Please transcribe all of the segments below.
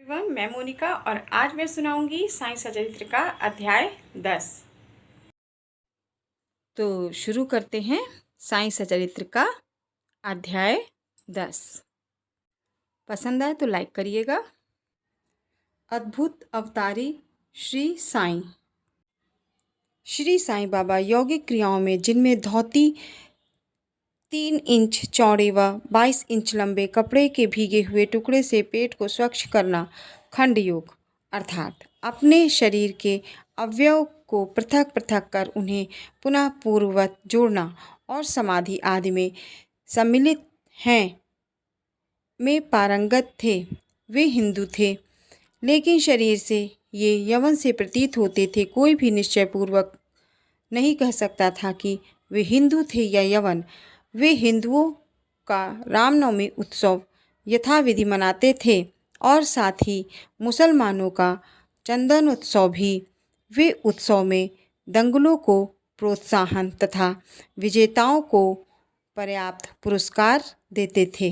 एवं मैं मोनिका और आज मैं सुनाऊंगी साईं सचरित्र का अध्याय 10। तो शुरू करते हैं साईं सचरित्र का अध्याय 10। पसंद आए तो लाइक करिएगा। अद्भुत अवतारी श्री साईं। श्री साईं बाबा यौगिक क्रियाओं में जिनमें धोती 3 इंच चौड़े व 22 इंच लंबे कपड़े के भीगे हुए टुकड़े से पेट को स्वच्छ करना, खंड योग अर्थात अपने शरीर के अवयव को पृथक पृथक कर उन्हें पुनः पूर्ववत जोड़ना और समाधि आदि में सम्मिलित हैं में पारंगत थे। वे हिंदू थे, लेकिन शरीर से ये यवन से प्रतीत होते थे। कोई भी निश्चयपूर्वक नहीं कह सकता था कि वे हिंदू थे या यवन। वे हिंदुओं का रामनवमी उत्सव यथाविधि मनाते थे और साथ ही मुसलमानों का चंदन उत्सव भी। वे उत्सव में दंगलों को प्रोत्साहन तथा विजेताओं को पर्याप्त पुरस्कार देते थे।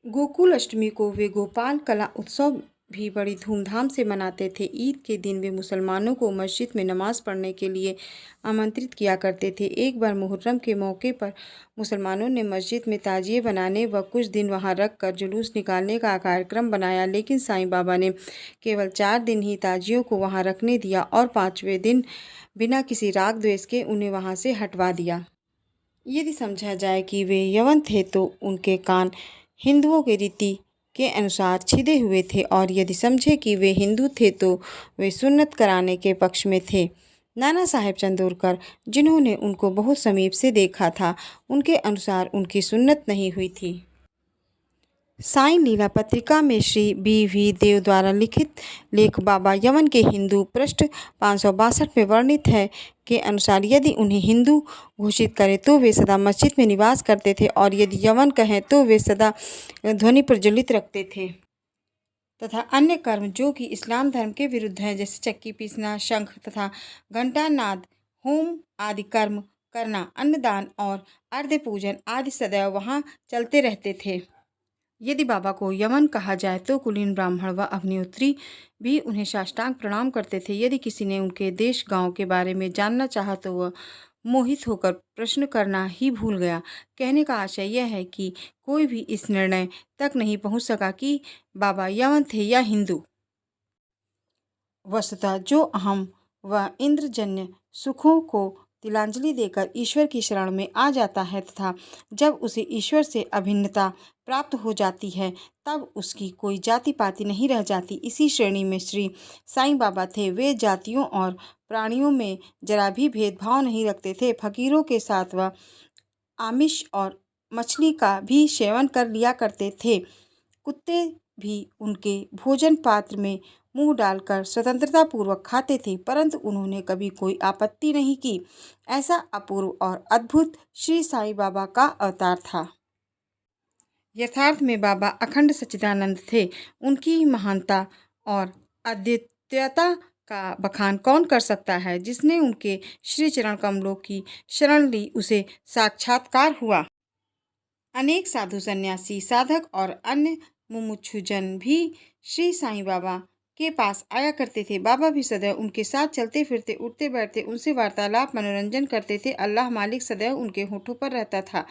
गोकुल अष्टमी को वे गोपाल कला उत्सव भी बड़ी धूमधाम से मनाते थे। ईद के दिन वे मुसलमानों को मस्जिद में नमाज पढ़ने के लिए आमंत्रित किया करते थे। एक बार मुहर्रम के मौके पर मुसलमानों ने मस्जिद में ताजिए बनाने व कुछ दिन वहां रख कर जुलूस निकालने का कार्यक्रम बनाया, लेकिन साईं बाबा ने केवल 4 दिन ही ताजियों को वहां रखने दिया और 5वें दिन बिना किसी राग द्वेष के उन्हें वहां से हटवा दिया। यदि समझा जाए कि वे यवन थे तो उनके कान हिंदुओं के रीति के अनुसार छिदे हुए थे, और यदि समझे कि वे हिंदू थे तो वे सुन्नत कराने के पक्ष में थे। नाना साहेब चंदोरकर, जिन्होंने उनको बहुत समीप से देखा था, उनके अनुसार उनकी सुन्नत नहीं हुई थी। साईं लीला पत्रिका में श्री B.V. देव द्वारा लिखित लेख बाबा यवन के हिंदू पृष्ठ 562 में वर्णित है के अनुसार यदि उन्हें हिंदू घोषित करें तो वे सदा मस्जिद में निवास करते थे, और यदि यवन कहें तो वे सदा ध्वनि प्रज्वलित रखते थे तथा अन्य कर्म जो कि इस्लाम धर्म के विरुद्ध हैं, जैसे चक्की पीसना, शंख तथा घंटा नाद, होम आदि कर्म करना, अन्नदान और अर्घ्य पूजन आदि सदैव वहाँ चलते रहते थे। यदि बाबा को यवन कहा जाए तो कुलीन ब्राह्मण व अग्निहोत्री भी उन्हें साष्टांग प्रणाम करते थे। यदि किसी ने उनके देश गांव के बारे में जानना चाहा तो वह मोहित होकर प्रश्न करना ही भूल गया। कहने का आशय यह है कि कोई भी इस निर्णय तक नहीं पहुंच सका कि बाबा यवन थे या हिंदू। वस्तुतः जो अहम व इंद्रजन्य सुखों को तिलांजलि देकर ईश्वर की शरण में आ जाता है तथा जब उसे ईश्वर से अभिन्नता प्राप्त हो जाती है, तब उसकी कोई जाति पाति नहीं रह जाती। इसी श्रेणी में श्री साईं बाबा थे। वे जातियों और प्राणियों में जरा भी भेदभाव नहीं रखते थे। फकीरों के साथ वह आमिष और मछली का भी सेवन कर लिया करते थे। कुत्ते भी उनके भोजन पात्र में मुंह डालकर स्वतंत्रता पूर्वक खाते थे, परंतु उन्होंने कभी कोई आपत्ति नहीं की। ऐसा अपूर्व और अद्भुत श्री साईं बाबा का अवतार था। यथार्थ में बाबा अखंड सच्चिदानंद थे। उनकी महानता और अद्वितीयता का बखान कौन कर सकता है। जिसने उनके श्री चरण कमलों की शरण ली उसे साक्षात्कार हुआ। अनेक साधु सन्यासी, साधक और अन्य मुमुक्षुजन भी श्री साईं बाबा के पास आया करते थे। बाबा भी सदैव उनके साथ चलते फिरते, उठते बैठते, उनसे वार्तालाप मनोरंजन करते थे। अल्लाह मालिक सदैव उनके होठों पर रहता था।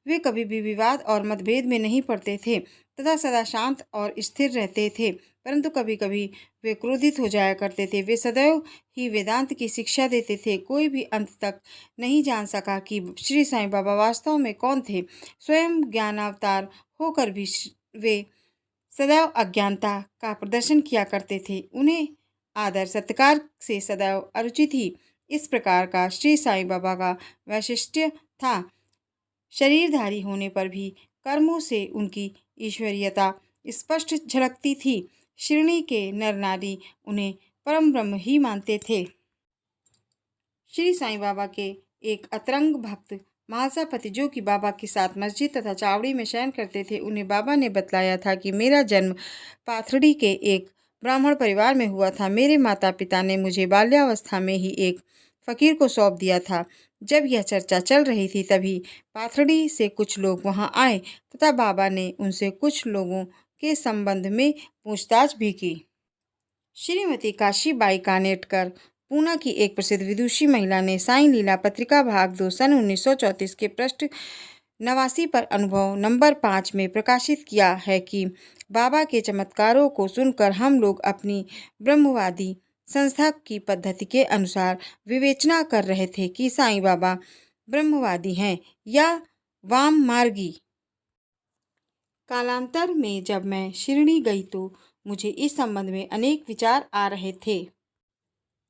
वे कभी भी विवाद और मतभेद में नहीं पड़ते थे तथा सदा शांत और स्थिर रहते थे, परंतु कभी कभी वे क्रोधित हो जाया करते थे। वे सदैव ही वेदांत की शिक्षा देते थे। कोई भी अंत तक नहीं जान सका कि श्री साईं बाबा वास्तव में कौन थे। स्वयं ज्ञानावतार होकर भी वे सदैव अज्ञानता का प्रदर्शन किया करते थे। उन्हें आदर सत्कार से सदैव अरुचि थी। इस प्रकार का श्री साईं बाबा का वैशिष्ट्य था। शरीरधारी होने पर भी कर्मों से उनकी ईश्वरीयता स्पष्ट झलकती थी। श्रेणी के नर नारी उन्हें परम ब्रह्म ही मानते थे। श्री साईं बाबा के एक अतरंग भक्त महासापति, जो कि बाबा के साथ मस्जिद तथा चावड़ी में शयन करते थे, उन्हें बाबा ने बतलाया था कि मेरा जन्म पाथड़ी के एक ब्राह्मण परिवार में हुआ था। मेरे माता पिता ने मुझे बाल्यावस्था में ही एक फकीर को सौंप दिया था। जब यह चर्चा चल रही थी तभी पाथड़ी से कुछ लोग वहां आए तथा बाबा ने उनसे कुछ लोगों के संबंध में पूछताछ भी की। श्रीमती काशीबाई कानेटकर पूना की एक प्रसिद्ध विदुषी महिला ने साईं लीला पत्रिका भाग 2 सन 1934 के पृष्ठ 89 पर अनुभव नंबर 5 में प्रकाशित किया है कि बाबा के चमत्कारों को सुनकर हम लोग अपनी ब्रह्मवादी संस्था की पद्धति के अनुसार विवेचना कर रहे थे कि साईं बाबा ब्रह्मवादी हैं या वाम मार्गी। कालांतर में जब मैं शिरडी गई तो मुझे इस संबंध में अनेक विचार आ रहे थे।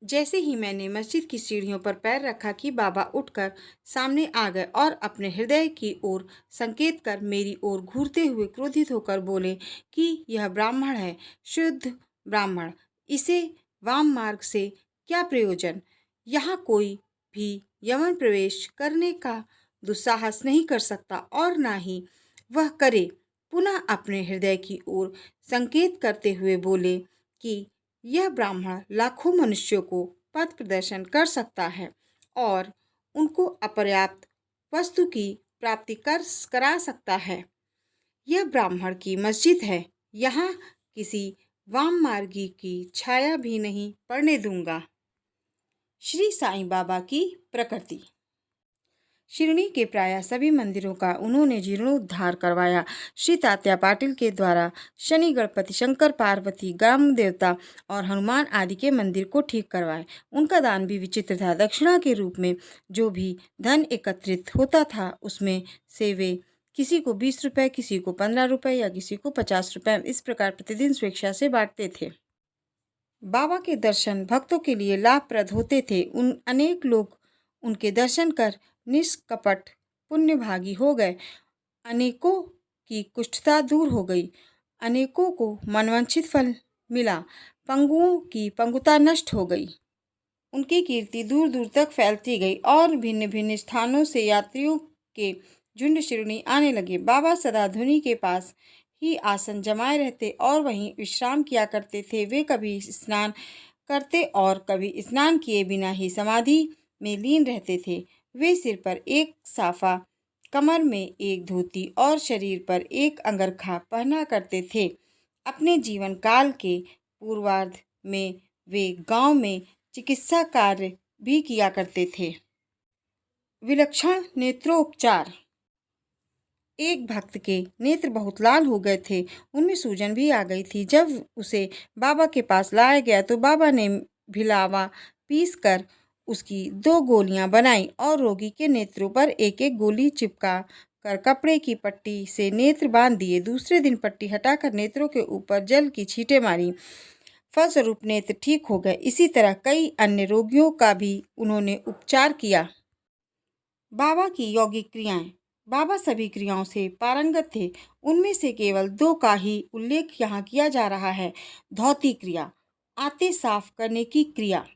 जैसे ही मैंने मस्जिद की सीढ़ियों पर पैर रखा कि बाबा उठकर सामने आ गए और अपने हृदय की ओर संकेत कर मेरी ओर घूरते हुए क्रोधित होकर बोले कि यह ब्राह्मण है, शुद्ध ब्राह्मण, इसे वाम मार्ग से क्या प्रयोजन। यहाँ कोई भी यमन प्रवेश करने का दुस्साहस नहीं कर सकता और ना ही वह करे। पुनः अपने हृदय की ओर संकेत करते हुए बोले कि यह ब्राह्मण लाखों मनुष्यों को पथ प्रदर्शन कर सकता है और उनको अपर्याप्त वस्तु की प्राप्ति करा सकता है। यह ब्राह्मण की मस्जिद है, यहाँ किसी वाम मार्गी की छाया भी नहीं पड़ने दूंगा। श्री साईं बाबा की प्रकृति। शिरडी के प्रायः सभी मंदिरों का उन्होंने जीर्णोद्धार करवाया। श्री तात्या पाटिल के द्वारा शनि, गणपति, शंकर पार्वती, ग्राम देवता और हनुमान आदि के मंदिर को ठीक करवाए। उनका दान भी विचित्र था। दक्षिणा के रूप में जो भी धन एकत्रित होता था उसमें से वे किसी को 20 रुपये, किसी को 15 रुपये या किसी को 50 रुपये इस प्रकार प्रतिदिन स्वेच्छा से बांटते थे। बाबा के दर्शन भक्तों के लिए लाभप्रद होते थे। अनेक लोग उनके दर्शन कर निष्कपट पुण्यभागी हो गए। अनेकों की कुष्ठता दूर हो गई, अनेकों को मनवांछित फल मिला, पंगुओं की पंगुता नष्ट हो गई। उनकी कीर्ति दूर दूर तक फैलती गई और भिन्न भिन्न स्थानों से यात्रियों के झुंड शिरडी आने लगे। बाबा सदा धुनी के पास ही आसन जमाए रहते और वहीं विश्राम किया करते थे। वे कभी स्नान करते और कभी स्नान किए बिना ही समाधि में लीन रहते थे। वे सिर पर एक साफा, कमर में एक धोती और शरीर पर एक अंगरखा पहना करते थे। अपने जीवन काल के पूर्वार्ध में वे गांव में चिकित्सा कार्य भी किया करते थे। विलक्षण नेत्रोपचार। एक भक्त के नेत्र बहुत लाल हो गए थे, उनमें सूजन भी आ गई थी। जब उसे बाबा के पास लाया गया तो बाबा ने भिलावा पीस कर उसकी 2 गोलियां बनाई और रोगी के नेत्रों पर एक एक गोली चिपका कर कपड़े की पट्टी से नेत्र बांध दिए। दूसरे दिन पट्टी हटाकर नेत्रों के ऊपर जल की छींटें मारी, फलस्वरूप नेत्र ठीक हो गए। इसी तरह कई अन्य रोगियों का भी उन्होंने उपचार किया। बाबा की यौगिक क्रियाएं। बाबा सभी क्रियाओं से पारंगत थे। उनमें से केवल 2 का ही उल्लेख यहाँ किया जा रहा है। धौती क्रिया, आते साफ करने की क्रिया।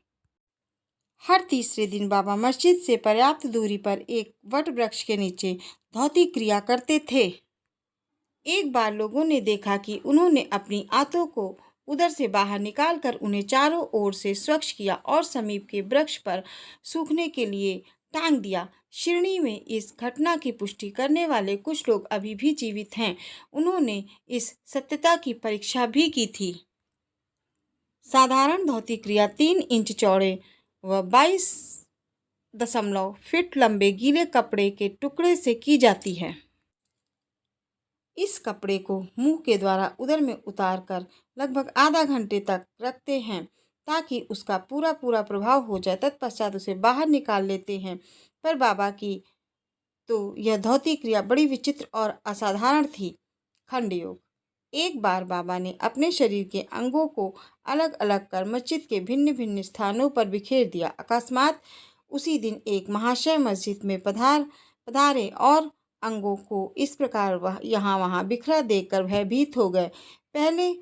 हर तीसरे दिन बाबा मस्जिद से पर्याप्त दूरी पर एक वट वृक्ष के नीचे धौती क्रिया करते थे। एक बार लोगों ने देखा कि उन्होंने अपनी आंतों को उधर से बाहर निकालकर उन्हें चारों ओर से स्वच्छ किया और समीप के वृक्ष पर सूखने के लिए टांग दिया। शिरडी में इस घटना की पुष्टि करने वाले कुछ लोग अभी भी जीवित हैं। उन्होंने इस सत्यता की परीक्षा भी की थी। साधारण धौती क्रिया 3 इंच चौड़े व 22.5 फीट लंबे गीले कपड़े के टुकड़े से की जाती है। इस कपड़े को मुंह के द्वारा उदर में उतार कर लगभग आधा घंटे तक रखते हैं ताकि उसका पूरा प्रभाव हो जाए। तत्पश्चात उसे बाहर निकाल लेते हैं। पर बाबा की तो यह धौती क्रिया बड़ी विचित्र और असाधारण थी। खंडयोग। एक बार बाबा ने अपने शरीर के अंगों को अलग अलग कर मस्जिद के भिन्न भिन्न स्थानों पर बिखेर दिया। अकस्मात उसी दिन एक महाशय मस्जिद में पधारे और अंगों को इस प्रकार वह यहाँ वहाँ बिखरा देखकर भयभीत हो गए। पहले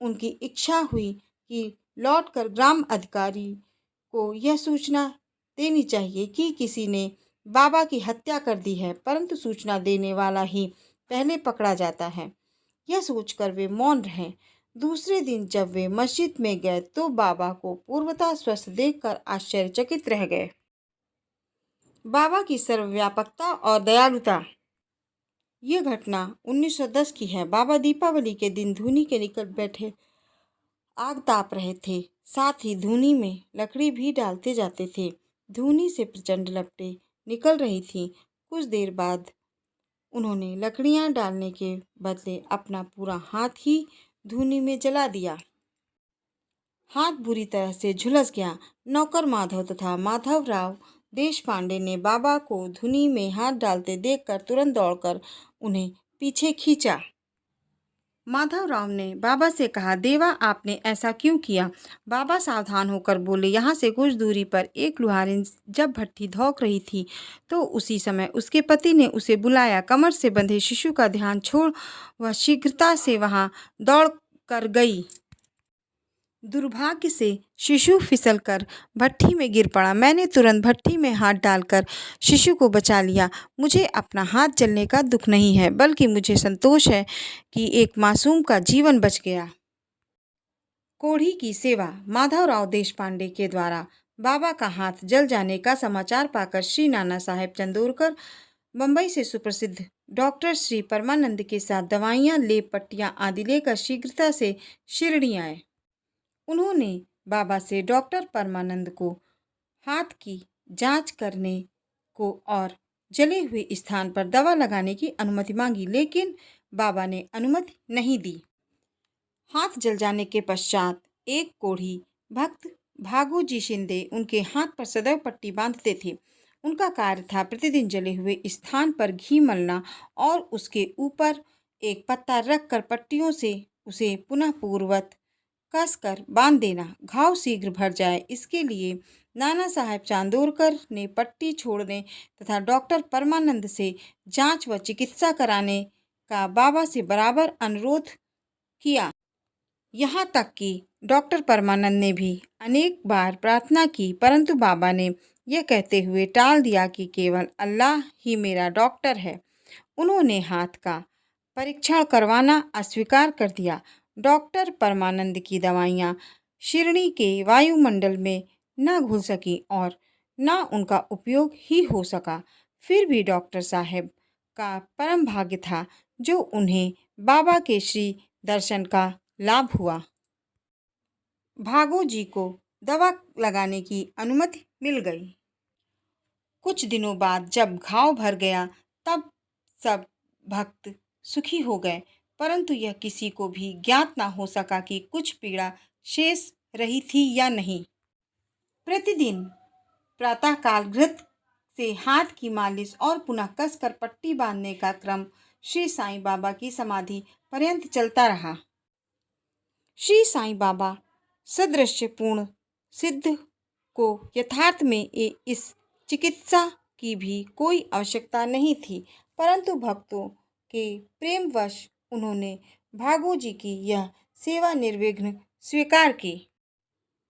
उनकी इच्छा हुई कि लौटकर ग्राम अधिकारी को यह सूचना देनी चाहिए कि किसी ने बाबा की हत्या कर दी है, परंतु सूचना देने वाला ही पहले पकड़ा जाता है। यह सोचकर वे मौन रहे। दूसरे दिन जब वे मस्जिद में गए तो बाबा को पूर्वतः स्वस्थ देखकर आश्चर्यचकित रह गए। बाबा की सर्वव्यापकता और दयालुता। ये घटना 1910 की है। बाबा दीपावली के दिन धूनी के निकट बैठे आग ताप रहे थे, साथ ही धूनी में लकड़ी भी डालते जाते थे। धूनी से प्रचंड लपटें निकल रही थीं। कुछ देर बाद उन्होंने लकड़ियां डालने के बदले अपना पूरा हाथ ही धूनी में जला दिया। हाथ बुरी तरह से झुलस गया। नौकर माधव तथा माधवराव देशपांडे ने बाबा को धुनी में हाथ डालते देखकर तुरंत दौड़कर उन्हें पीछे खींचा। माधवराव ने बाबा से कहा, देवा, आपने ऐसा क्यों किया? बाबा सावधान होकर बोले, यहाँ से कुछ दूरी पर एक लुहारिन जब भट्ठी धौंक रही थी तो उसी समय उसके पति ने उसे बुलाया। कमर से बंधे शिशु का ध्यान छोड़ वह शीघ्रता से वहां दौड़ कर गई। दुर्भाग्य से शिशु फिसलकर भट्ठी में गिर पड़ा। मैंने तुरंत भट्ठी में हाथ डालकर शिशु को बचा लिया। मुझे अपना हाथ जलने का दुख नहीं है, बल्कि मुझे संतोष है कि एक मासूम का जीवन बच गया। कोढ़ी की सेवा। माधवराव देशपांडे के द्वारा बाबा का हाथ जल जाने का समाचार पाकर श्री नाना साहेब चंदोरकर बंबई से सुप्रसिद्ध डॉक्टर श्री परमानंद के साथ दवाइयाँ, लेप, पट्टियाँ आदि लेकर शीघ्रता से शिरडी आए। उन्होंने बाबा से डॉक्टर परमानंद को हाथ की जांच करने को और जले हुए स्थान पर दवा लगाने की अनुमति मांगी, लेकिन बाबा ने अनुमति नहीं दी। हाथ जल जाने के पश्चात एक कोढ़ी भक्त भागोजी शिंदे उनके हाथ पर सदैव पट्टी बांधते थे। उनका कार्य था प्रतिदिन जले हुए स्थान पर घी मलना और उसके ऊपर एक पत्ता रखकर पट्टियों से उसे पुनः पूर्ववत कसकर बांध देना, घाव शीघ्र भर जाए। इसके लिए नाना साहेब चांदोरकर ने पट्टी छोड़ने तथा डॉक्टर परमानंद से जांच व चिकित्सा कराने का बाबा से बराबर अनुरोध किया। यहाँ तक कि डॉक्टर परमानंद ने भी अनेक बार प्रार्थना की, परंतु बाबा ने यह कहते हुए टाल दिया कि केवल अल्लाह ही मेरा डॉक्टर है। उन्होंने हाथ का परीक्षण करवाना अस्वीकार कर दिया। डॉक्टर परमानंद की दवाइयाँ शिरडी के वायुमंडल में न घुल सकी और न उनका उपयोग ही हो सका। फिर भी डॉक्टर साहब का परम भाग्य था जो उन्हें बाबा के श्री दर्शन का लाभ हुआ। भागो जी को दवा लगाने की अनुमति मिल गई। कुछ दिनों बाद जब घाव भर गया तब सब भक्त सुखी हो गए, परंतु यह किसी को भी ज्ञात न हो सका कि कुछ पीड़ा शेष रही थी या नहीं। प्रतिदिन प्रातःकाल घृत से हाथ की मालिश और पुनः कसकर पट्टी बांधने का क्रम श्री साईं बाबा की समाधि पर्यंत चलता रहा। श्री साईं बाबा सदृश्यपूर्ण सिद्ध को यथार्थ में इस चिकित्सा की भी कोई आवश्यकता नहीं थी, परंतु भक्तों के प्रेमवश उन्होंने भागोजी की यह सेवा निर्विघ्न स्वीकार की।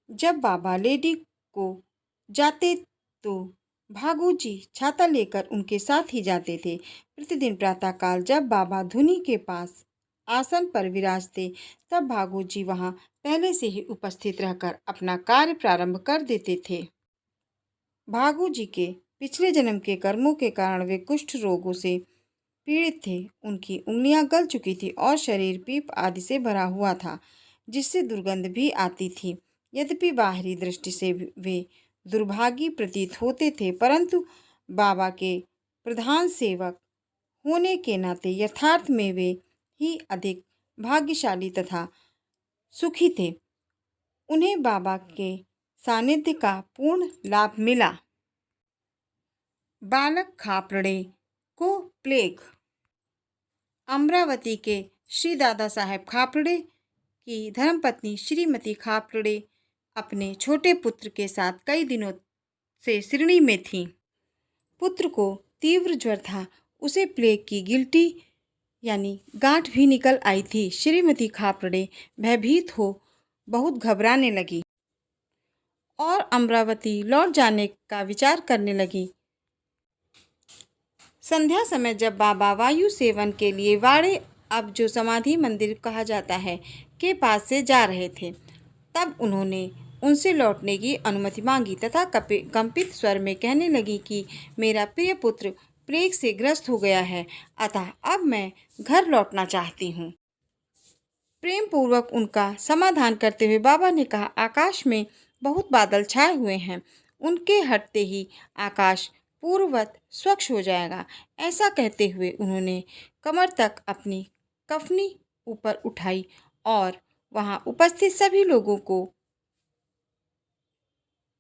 जब बाबा लेडी को जाते तो भागोजी छाता लेकर उनके साथ ही जाते थे। प्रतिदिन प्रातःकाल जब बाबा धुनी के पास आसन पर विराजते तब भागोजी वहां पहले से ही उपस्थित रहकर अपना कार्य प्रारंभ कर देते थे। भागोजी के पिछले जन्म के कर्मों के कारण वे कुष्ठ रोगों से पीड़ित थे। उनकी उंगलियां गल चुकी थी और शरीर पीप आदि से भरा हुआ था, जिससे दुर्गंध भी आती थी। यद्यपि बाहरी दृष्टि से वे दुर्भागी प्रतीत होते थे, परंतु बाबा के प्रधान सेवक होने के नाते यथार्थ में वे ही अधिक भाग्यशाली तथा सुखी थे। उन्हें बाबा के सानिध्य का पूर्ण लाभ मिला। बालक खापड़े को प्लेग। अमरावती के श्री दादा साहेब खापड़े की धर्मपत्नी श्रीमती खापड़े अपने छोटे पुत्र के साथ कई दिनों से शिरडी में थीं। पुत्र को तीव्र ज्वर था। उसे प्लेग की गिल्टी यानी गांठ भी निकल आई थी। श्रीमती खापड़े भयभीत हो बहुत घबराने लगी और अमरावती लौट जाने का विचार करने लगी। संध्या समय जब बाबा वायु सेवन के लिए वाड़े, अब जो समाधि मंदिर कहा जाता है, के पास से जा रहे थे, तब उन्होंने उनसे लौटने की अनुमति मांगी तथा कंपित स्वर में कहने लगी कि मेरा प्रिय पुत्र प्लेग से ग्रस्त हो गया है, अतः अब मैं घर लौटना चाहती हूँ। प्रेम पूर्वक उनका समाधान करते हुए बाबा ने कहा, आकाश में बहुत बादल छाए हुए हैं, उनके हटते ही आकाश पूर्ववत स्वच्छ हो जाएगा। ऐसा कहते हुए उन्होंने कमर तक अपनी कफनी ऊपर उठाई और वहां उपस्थित सभी लोगों को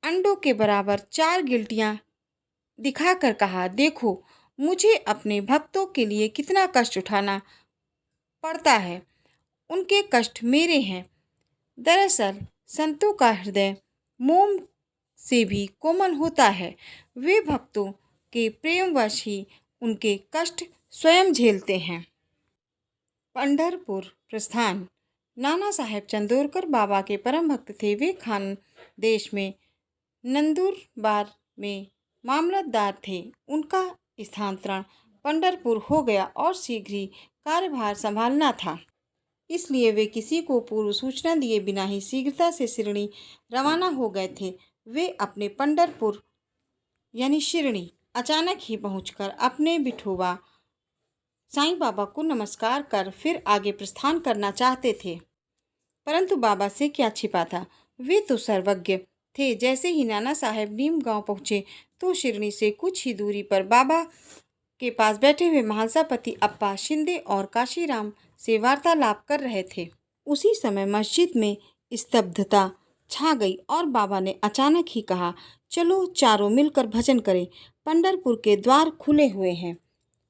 अंडों के बराबर 4 गिल्टियां दिखाकर कहा, देखो मुझे अपने भक्तों के लिए कितना कष्ट उठाना पड़ता है, उनके कष्ट मेरे हैं। दरअसल संतों का हृदय मोम से भी कोमल होता है, वे भक्तों के प्रेमवश ही उनके कष्ट स्वयं झेलते हैं। पंढरपुर प्रस्थान। नाना साहेब चंदोरकर बाबा के परम भक्त थे। वे खानदेश में नंदुरबार में मामलतदार थे। उनका स्थानांतरण पंढरपुर हो गया और शीघ्र ही कार्यभार संभालना था, इसलिए वे किसी को पूर्व सूचना दिए बिना ही शीघ्रता से शिरडी रवाना हो गए थे। वे अपने पंढरपुर यानी शिरडी अचानक ही पहुंचकर अपने विठोबा साईं बाबा को नमस्कार कर फिर आगे प्रस्थान करना चाहते थे, परंतु बाबा से क्या छिपा था, वे तो सर्वज्ञ थे। जैसे ही नाना साहेब नीम गांव पहुंचे तो शिरडी से कुछ ही दूरी पर बाबा के पास बैठे हुए महासापति अप्पा शिंदे और काशीराम से वार्तालाप कर रहे थे। उसी समय मस्जिद में स्तब्धता छा गई और बाबा ने अचानक ही कहा, चलो चारों मिलकर भजन करें, पंढरपुर के द्वार खुले हुए हैं,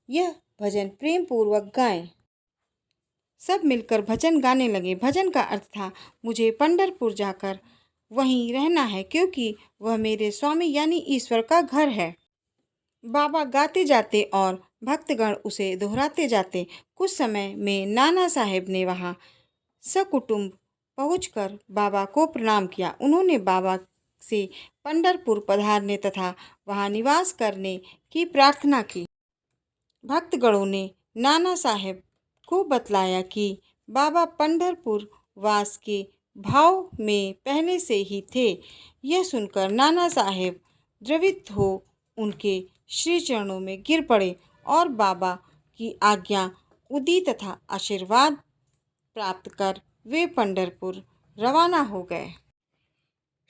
यह भजन प्रेम पूर्वक गाएं। सब मिलकर भजन गाने लगे। भजन का अर्थ था, मुझे पंढरपुर जाकर वहीं रहना है, क्योंकि वह मेरे स्वामी यानी ईश्वर का घर है। बाबा गाते जाते और भक्तगण उसे दोहराते जाते। कुछ समय में नाना साहेब ने वहां सकुटुंब पहुंचकर बाबा को प्रणाम किया। उन्होंने बाबा से पंढरपुर पधारने तथा वहां निवास करने की प्रार्थना की। भक्तगणों ने नाना साहेब को बतलाया कि बाबा पंढरपुर वास के भाव में पहले से ही थे। यह सुनकर नाना साहेब द्रवित हो उनके श्री चरणों में गिर पड़े और बाबा की आज्ञा उदी तथा आशीर्वाद प्राप्त कर वे पंढरपुर रवाना हो गए।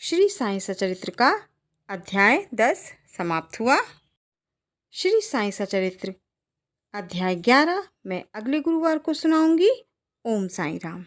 श्री साईं सचरित्र का अध्याय 10 समाप्त हुआ। श्री साईं सचरित्र अध्याय 11 मैं अगले गुरुवार को सुनाऊंगी। ओम साईं राम।